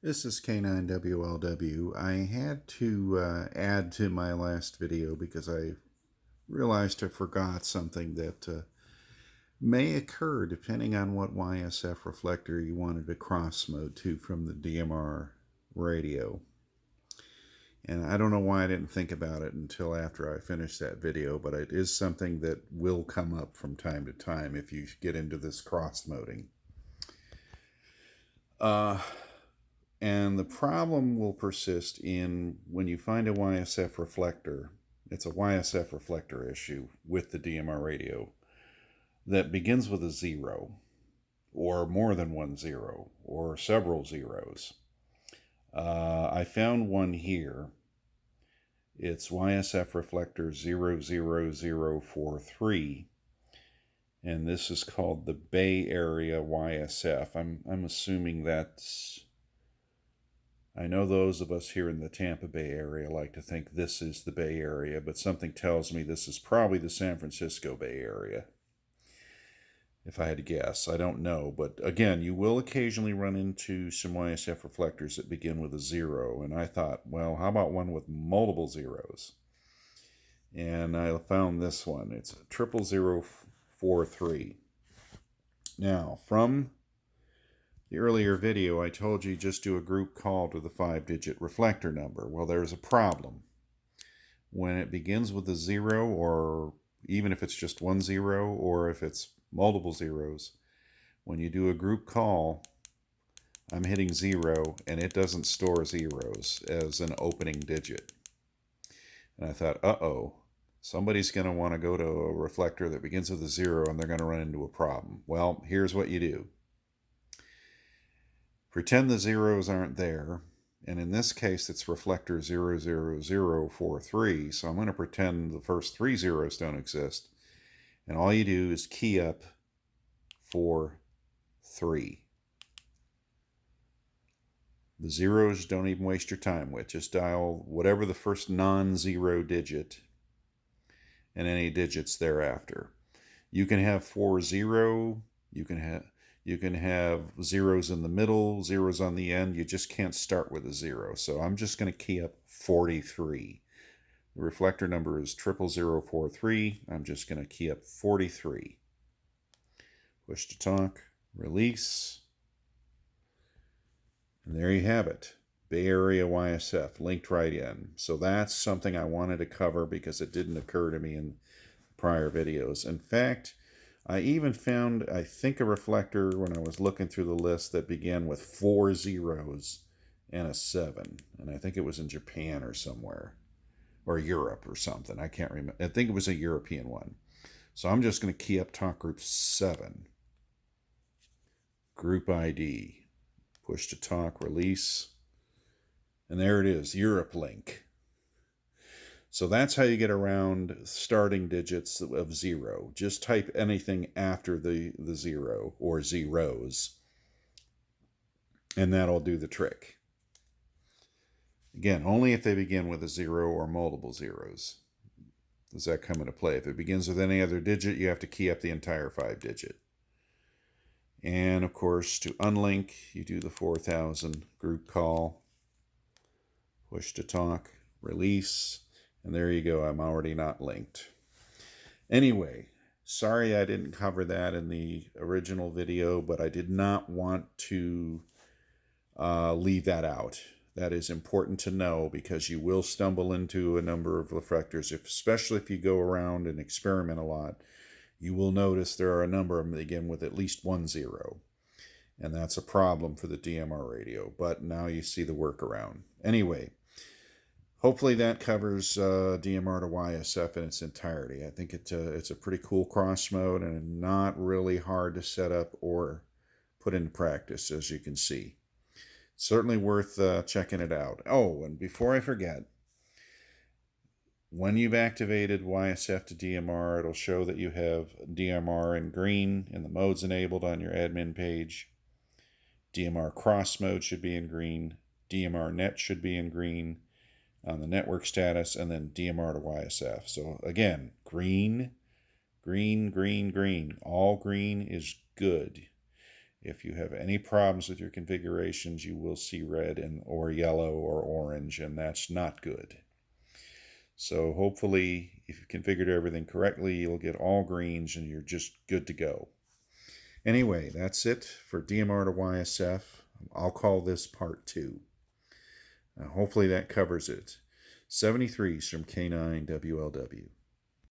This is K9WLW. I had to add to my last video because I realized I forgot something that may occur depending on what YSF reflector you wanted to cross mode to from the DMR radio. And I don't know why I didn't think about it until after I finished that video, but it is something that will come up from time to time if you get into this cross moding. And the problem will persist in when you find a YSF reflector. It's a YSF reflector issue with the DMR radio that begins with a 0 or more than one 0 or several zeros. I found one here. It's YSF reflector 00043, and this is called the Bay Area YSF. I'm assuming that's... I know those of us here in the Tampa Bay area like to think this is the Bay Area, but something tells me this is probably the San Francisco Bay Area. If I had to guess, I don't know. But again, you will occasionally run into some YSF reflectors that begin with a 0. And I thought, well, how about one with multiple zeros? And I found this one. It's 00043. Now, from the earlier video, I told you just do a group call to the 5-digit reflector number. Well, there's a problem. When it begins with a 0, or even if it's just one 0, or if it's multiple zeros, when you do a group call, I'm hitting 0, and it doesn't store zeros as an opening digit. And I thought, uh-oh, somebody's going to want to go to a reflector that begins with a 0, and they're going to run into a problem. Well, here's what you do. Pretend the zeros aren't there, and in this case it's reflector 00043, so I'm going to pretend the first 3 zeros don't exist, and all you do is key up 43. The zeros don't even waste your time with. Just dial whatever the first non-zero digit and any digits thereafter. You can have 40, you can have zeros in the middle, zeros on the end. You just can't start with a 0. So I'm just going to key up 43. The reflector number is 00043. I'm just going to key up 43. Push to talk, release. And there you have it. Bay Area YSF, linked right in. So that's something I wanted to cover because it didn't occur to me in prior videos. In fact, I even found, I think, a reflector when I was looking through the list that began with 4 zeros and a 7. And I think it was in Japan or somewhere, or Europe or something. I can't remember. I think it was a European one. So I'm just going to key up talk group 7. Group ID. Push to talk, release. And there it is, Europe link. So that's how you get around starting digits of 0. Just type anything after the 0 or zeros, and that'll do the trick. Again, only if they begin with a 0 or multiple zeros does that come into play. If it begins with any other digit, you have to key up the entire 5-digit. And of course, to unlink, you do the 4000 group call, push to talk, release. And there you go, I'm already not linked. Anyway, sorry I didn't cover that in the original video, but I did not want to leave that out. That is important to know because you will stumble into a number of reflectors, especially if you go around and experiment a lot. You will notice there are a number of them that begin with at least 1 0. And that's a problem for the DMR radio, but now you see the workaround. Anyway, hopefully that covers DMR to YSF in its entirety. I think it's a pretty cool cross mode and not really hard to set up or put into practice, as you can see. Certainly worth checking it out. Oh, and before I forget, when you've activated YSF to DMR, it'll show that you have DMR in green and the modes enabled on your admin page. DMR cross mode should be in green. DMR net should be in green on the network status, and then DMR to YSF. So again, green, green, green, green. All green is good. If you have any problems with your configurations, you will see red or yellow or orange, and that's not good. So hopefully, if you've configured everything correctly, you'll get all greens and you're just good to go. Anyway, that's it for DMR to YSF. I'll call this part 2. Hopefully that covers it. 73's from K9WLW.